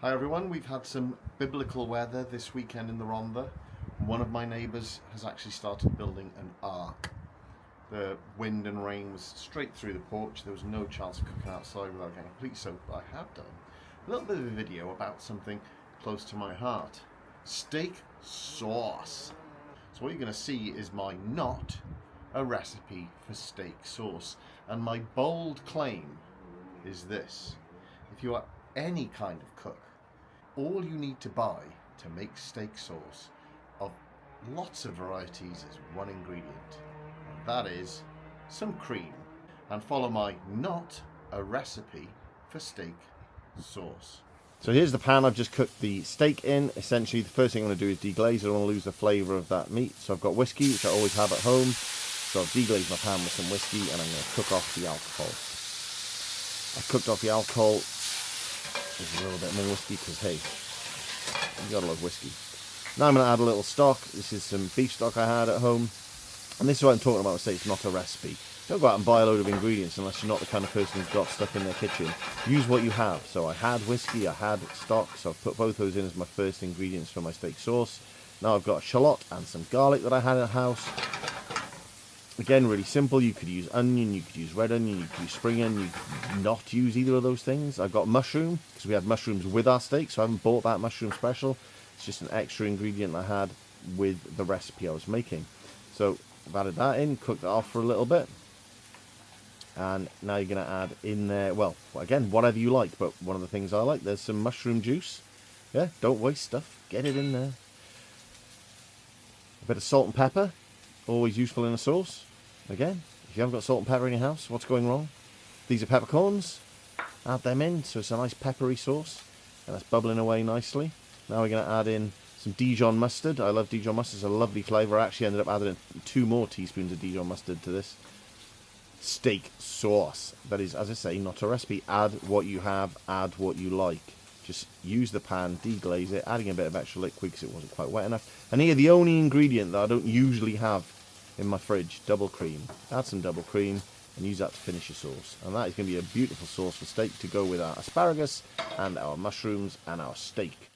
Hi everyone, we've had some biblical weather this weekend in the Rhondda. One of my neighbours has actually started building an ark. The wind and rain was straight through the porch. There was no chance of cooking outside without getting complete soak, but I have done a little bit of a video about something close to my heart. Steak sauce. So what you're going to see is my not a recipe for steak sauce. And my bold claim is this: if you are any kind of cook, all you need to buy to make steak sauce of lots of varieties is one ingredient, and that is some cream. And follow my not a recipe for steak sauce. So here's the pan I've just cooked the steak in. Essentially the first thing I'm going to do is deglaze. I don't want to lose the flavour of that meat. So I've got whiskey, which I always have at home. So I've deglazed my pan with some whiskey and I'm going to cook off the alcohol. I've cooked off the alcohol. There's a little bit more whiskey because, hey, you gotta love whiskey. Now I'm going to add a little stock. This is some beef stock I had at home. And this is what I'm talking about when I say it's not a recipe. Don't go out and buy a load of ingredients unless you're not the kind of person who's got stuff in their kitchen. Use what you have. So I had whiskey, I had stock, so I've put both those in as my first ingredients for my steak sauce. Now I've got a shallot and some garlic that I had at the house. Again, really simple. You could use onion, you could use red onion, you could use spring onion, you could not use either of those things. I've got mushroom, because we had mushrooms with our steak, so I haven't bought that mushroom special. It's just an extra ingredient I had with the recipe I was making. So I've added that in, cooked that off for a little bit. And now you're going to add in there, well, again, whatever you like, but one of the things I like, there's some mushroom juice. Yeah, don't waste stuff, get it in there. A bit of salt and pepper, always useful in a sauce. Again, if you haven't got salt and pepper in your house, what's going wrong? These are peppercorns. Add them in, so it's a nice peppery sauce. And that's bubbling away nicely. Now we're going to add in some Dijon mustard. I love Dijon mustard. It's a lovely flavour. I actually ended up adding 2 more teaspoons of Dijon mustard to this steak sauce. That is, as I say, not a recipe. Add what you have, add what you like. Just use the pan, deglaze it, adding a bit of extra liquid because it wasn't quite wet enough. And here, the only ingredient that I don't usually have in my fridge, double cream. Add some double cream and use that to finish your sauce. And that is going to be a beautiful sauce for steak to go with our asparagus and our mushrooms and our steak.